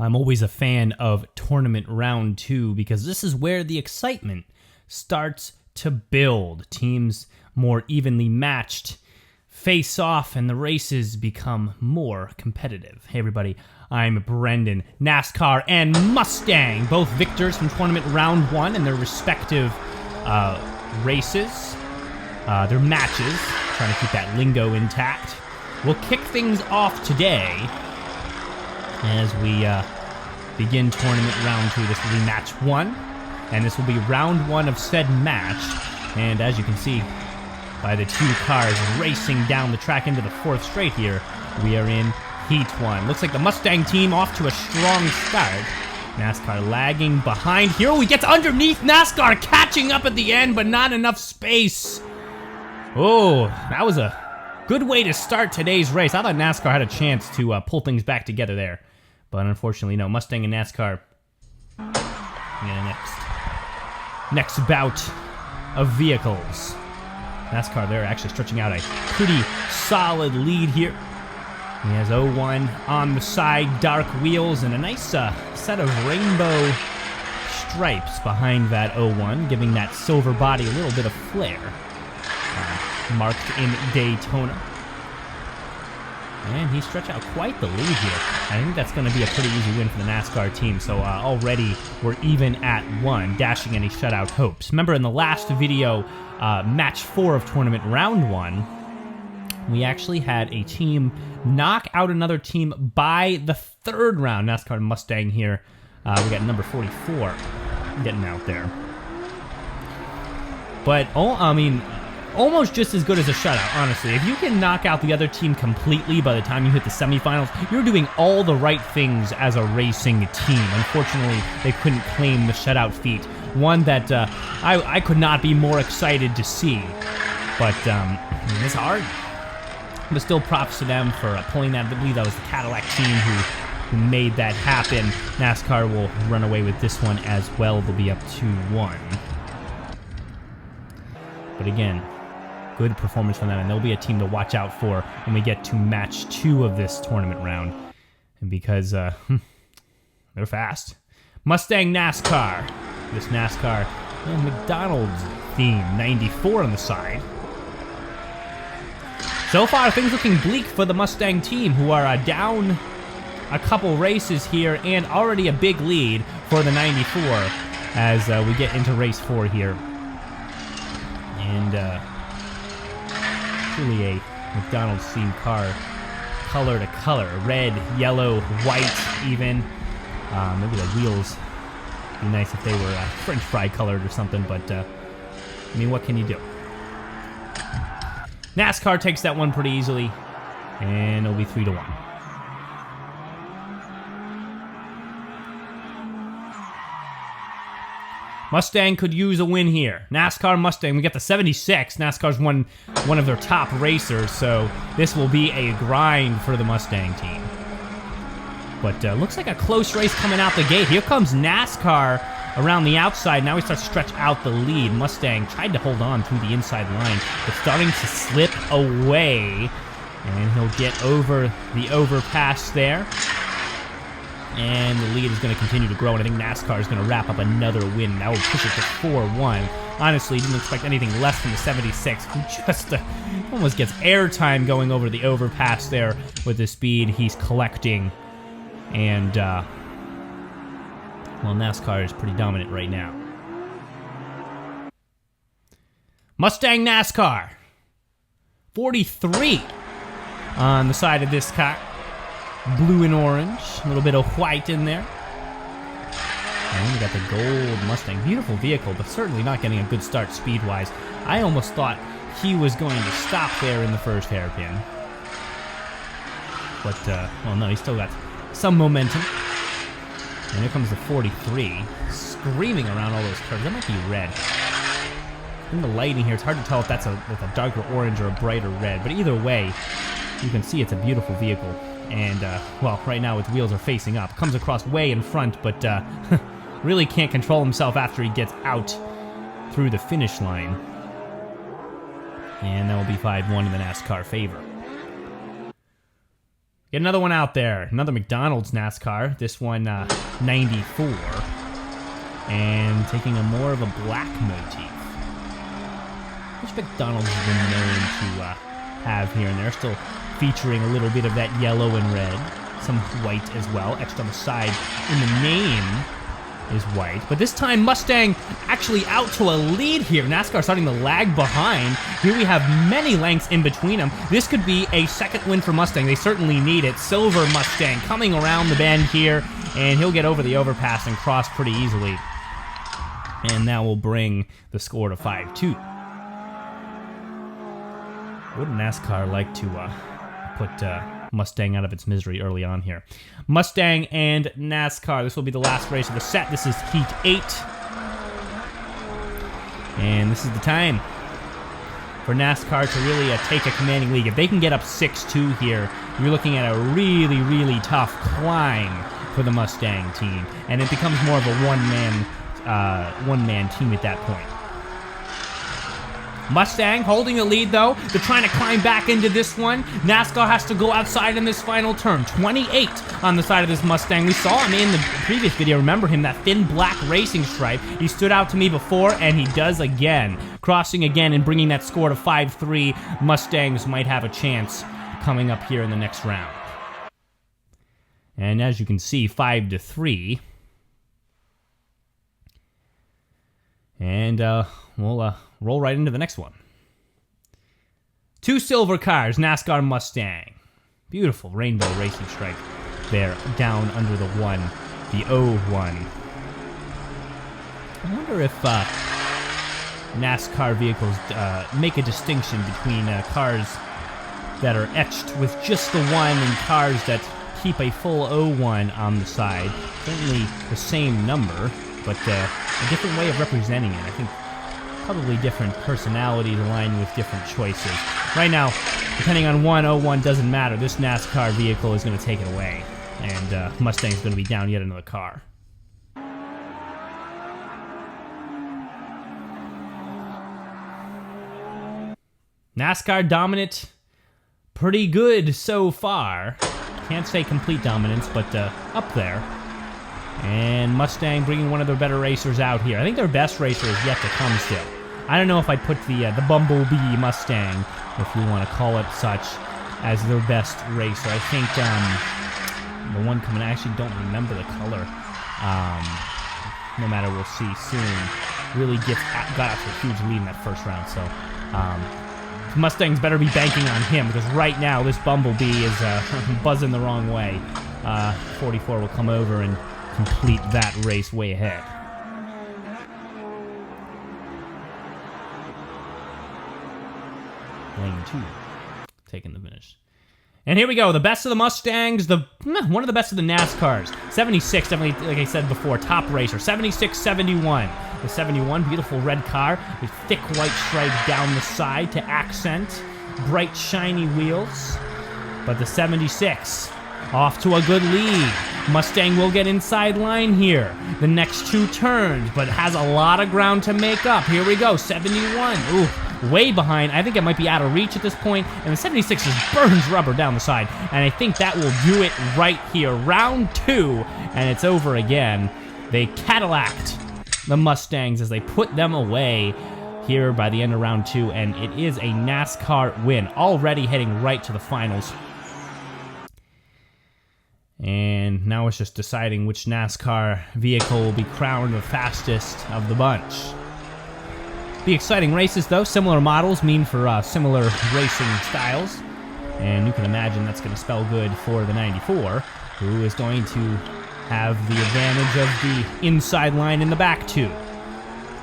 I'm always a fan of Tournament Round 2 because this is where the excitement starts to build. Teams more evenly matched face off and the races become more competitive. Hey everybody, I'm Brendan. Nascar and Mustang, both victors from Tournament Round 1 in their respective races, their matches, trying to keep that lingo intact. We'll kick things off today as we begin Tournament Round 2. This will be Match 1, and this will be Round 1 of said match. And as you can see by the two cars racing down the track into the fourth straight here, we are in Heat 1. Looks like the Mustang team off to a strong start. NASCAR lagging behind here. Oh, he gets underneath NASCAR, catching up at the end, but not enough space. Oh, that was a good way to start today's race. I thought NASCAR had a chance to pull things back together there. But unfortunately, no. Mustang and NASCAR. Yeah, next bout of vehicles. NASCAR there actually stretching out a pretty solid lead here. He has 01 on the side, dark wheels, and a nice set of rainbow stripes behind that 01, giving that silver body a little bit of flair. Marked in Daytona. And he stretched out quite the lead here. I think that's going to be a pretty easy win for the NASCAR team. So already we're even at 1, dashing any shutout hopes. Remember in the last video, Match 4 of Tournament Round 1, we actually had a team knock out another team by the third round. NASCAR and Mustang here. We got number 44 getting out there. But, almost just as good as a shutout, honestly. If you can knock out the other team completely by the time you hit the semifinals, you're doing all the right things as a racing team. Unfortunately, they couldn't claim the shutout feat. One that I could not be more excited to see. But it's hard. But still props to them for pulling that. I believe that was the Cadillac team who made that happen. NASCAR will run away with this one as well. They'll be up 2-1. But again, good performance from them, and they'll be a team to watch out for when we get to Match 2 of this tournament round. And because they're fast. Mustang NASCAR. This NASCAR McDonald's theme, 94 on the side. So far, things looking bleak for the Mustang team, who are down a couple races here and already a big lead for the 94 as we get into race 4 here. And truly a McDonald's themed car, color to color, red, yellow, white even. Maybe the wheels would be nice if they were French fry colored or something, but what can you do? NASCAR takes that one pretty easily, and it'll be 3-1. Mustang could use a win here. NASCAR, Mustang, we got the 76. NASCAR's one of their top racers, so this will be a grind for the Mustang team. But looks like a close race coming out the gate. Here comes NASCAR around the outside. Now he starts to stretch out the lead. Mustang tried to hold on through the inside line, but starting to slip away. And he'll get over the overpass there. And the lead is going to continue to grow, and I think NASCAR is going to wrap up another win. That will push it to 4-1. Honestly, didn't expect anything less than the 76, who just almost gets airtime going over the overpass there with the speed he's collecting. And, NASCAR is pretty dominant right now. Mustang NASCAR. 43 on the side of this car. Blue and orange, a little bit of white in there. And we got the gold Mustang. Beautiful vehicle, but certainly not getting a good start speed-wise. I almost thought he was going to stop there in the first hairpin. But, no, he's still got some momentum. And here comes the 43, screaming around all those curves. That might be red. In the lighting here, it's hard to tell if that's a darker orange or a brighter red. But either way, you can see it's a beautiful vehicle. And, right now its wheels are facing up. Comes across way in front, but really can't control himself after he gets out through the finish line. And that will be 5-1 in the NASCAR favor. Get another one out there. Another McDonald's NASCAR. This one, 94. And taking a more of a black motif. Which McDonald's has been known to have here and there. Still featuring a little bit of that yellow and red. Some white as well. Extra on the side in the name is white. But this time, Mustang actually out to a lead here. NASCAR starting to lag behind. Here we have many lengths in between them. This could be a second win for Mustang. They certainly need it. Silver Mustang coming around the bend here, and he'll get over the overpass and cross pretty easily. And that will bring the score to 5-2. Wouldn't NASCAR like to put Mustang out of its misery early on here? Mustang and NASCAR. This will be the last race of the set. This is Heat 8. And this is the time for NASCAR to really take a commanding lead. If they can get up 6-2 here, you're looking at a really, really tough climb for the Mustang team. And it becomes more of a one-man team at that point. Mustang holding the lead, though. They're trying to climb back into this one. NASCAR has to go outside in this final turn. 28 on the side of this Mustang. We saw him in the previous video. Remember him, that thin black racing stripe. He stood out to me before, and he does again. Crossing again and bringing that score to 5-3. Mustangs might have a chance coming up here in the next round. And as you can see, 5-3. And we'll roll right into the next one. Two silver cars, NASCAR Mustang. Beautiful rainbow racing stripe there down under the 1, the 01. I wonder if NASCAR vehicles make a distinction between cars that are etched with just the 1 and cars that keep a full 01 on the side. Certainly the same number, but a different way of representing it. I think probably different personalities aligned with different choices. Right now, depending on 101 doesn't matter. This NASCAR vehicle is going to take it away, and Mustang's going to be down yet another car. NASCAR dominant, pretty good so far. Can't say complete dominance, but up there. And Mustang bringing one of their better racers out here. I think their best racer is yet to come still. I don't know if I'd put the Bumblebee Mustang, if you want to call it such, as their best racer. I think the one coming, I actually don't remember the color. No matter, we'll see soon. Really got out to a huge lead in that first round. So Mustangs better be banking on him, because right now this Bumblebee is buzzing the wrong way. 44 will come over and complete that race way ahead. Lane 2 taking the finish. And here we go, the best of the Mustangs, one of the best of the NASCARs. 76, definitely, like I said before, top racer. 76, 71. The 71, beautiful red car with thick white stripe down the side to accent bright, shiny wheels. But the 76, off to a good lead. Mustang will get inside line here. The next 2 turns, but has a lot of ground to make up. Here we go, 71. Ooh. Way behind. I think it might be out of reach at this point, and the 76 just burns rubber down the side, and I think that will do it right here. Round 2, and it's over again. They Cadillac'd the Mustangs as they put them away here by the end of round 2, and it is a NASCAR win, already heading right to the finals. And now it's just deciding which NASCAR vehicle will be crowned the fastest of the bunch. Be exciting races, though. Similar models mean for similar racing styles. And you can imagine that's going to spell good for the 94, who is going to have the advantage of the inside line in the back, too.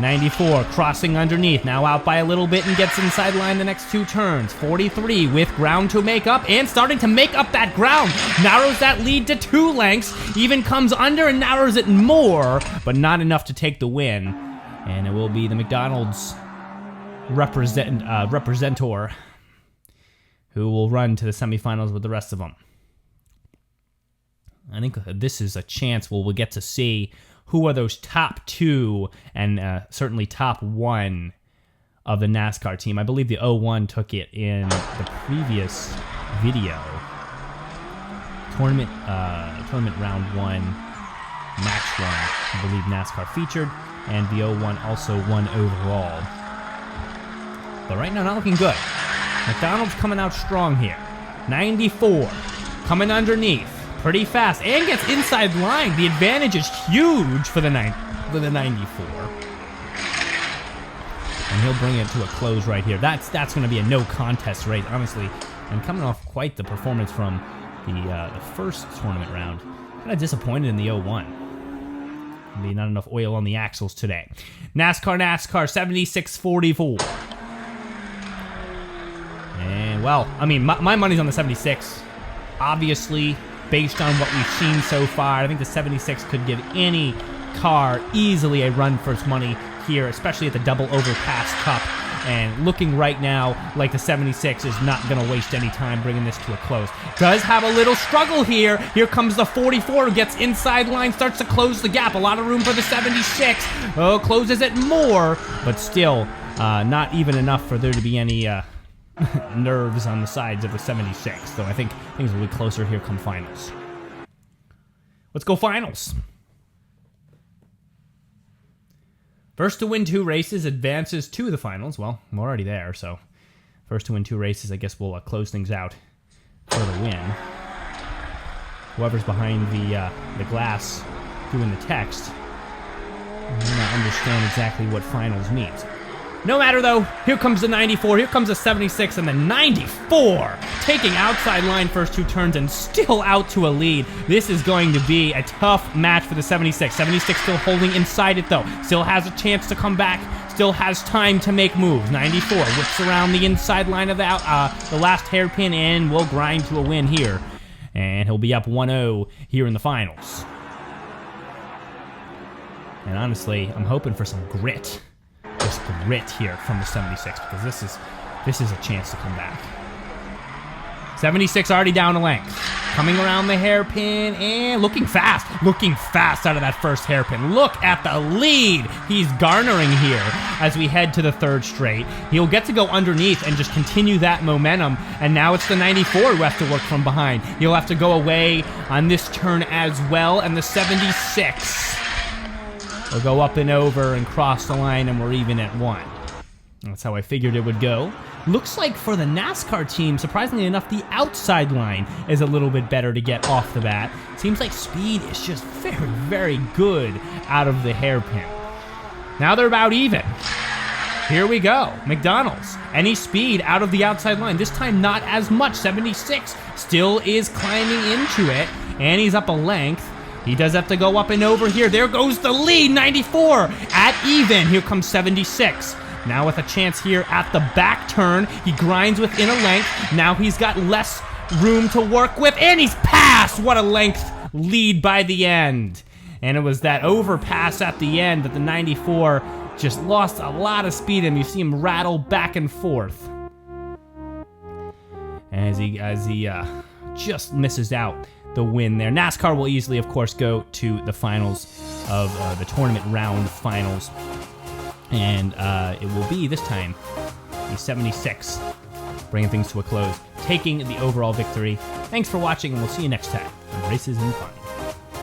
94 crossing underneath, now out by a little bit and gets inside line the next 2 turns. 43 with ground to make up and starting to make up that ground. Narrows that lead to 2 lengths, even comes under and narrows it more, but not enough to take the win. And it will be the McDonald's representor who will run to the semifinals with the rest of them. I think this is a chance where we'll get to see who are those top 2 and certainly top 1 of the NASCAR team. I believe the 01 took it in the previous video. tournament round 1, match 1, I believe NASCAR featured, and the 01 also won overall. But right now, not looking good. McDonald's coming out strong here. 94, coming underneath, pretty fast, and gets inside line. The advantage is huge for the 94. And he'll bring it to a close right here. That's going to be a no contest race, honestly. And coming off quite the performance from the first tournament round. Kind of disappointed in the 01. Maybe not enough oil on the axles today. NASCAR 7644. And well, I mean, my money's on the 76. Obviously, based on what we've seen so far, I think the 76 could give any car easily a run for its money here, especially at the double overpass cup. And looking right now like the 76 is not going to waste any time bringing this to a close. Does have a little struggle here. Here comes the 44, gets inside line, starts to close the gap. A lot of room for the 76. Oh, closes it more, but still not even enough for there to be any nerves on the sides of the 76. So I think things will be closer here come finals. Let's go finals. First to win 2 races advances to the finals. Well, I'm already there, so first to win 2 races, I guess we'll close things out for the win. Whoever's behind the glass doing the text may not understand exactly what finals means. No matter though, here comes the 94, here comes the 76, and the 94 taking outside line first 2 turns and still out to a lead. This is going to be a tough match for the 76. 76 still holding inside it though, still has a chance to come back, still has time to make moves. 94 whips around the inside line of the last hairpin and will grind to a win here. And he'll be up 1-0 here in the finals. And honestly, I'm hoping for some grit. Just grit here from the 76 because this is a chance to come back. 76 already down a length. Coming around the hairpin and looking fast out of that first hairpin. Look at the lead he's garnering here as we head to the 3rd straight. He'll get to go underneath and just continue that momentum, and now it's the 94 who has to work from behind. He'll have to go away on this turn as well, and the 76 will go up and over and cross the line, and we're even at 1. That's how I figured it would go. Looks like for the NASCAR team, surprisingly enough, the outside line is a little bit better to get off the bat. Seems like speed is just very, very good out of the hairpin. Now they're about even. Here we go. McDonald's. Any speed out of the outside line. This time not as much. 76 still is climbing into it, and he's up a length. He does have to go up and over here. There goes the lead, 94 at even. Here comes 76. Now with a chance here at the back turn. He grinds within a length. Now he's got less room to work with, and he's passed. What a length lead by the end. And it was that overpass at the end that the 94 just lost a lot of speed, and you see him rattle back and forth as he just misses out the win there. NASCAR will easily, of course, go to the finals of the tournament round finals. And it will be, this time, the 76, bringing things to a close, taking the overall victory. Thanks for watching, and we'll see you next time on Races and Fun.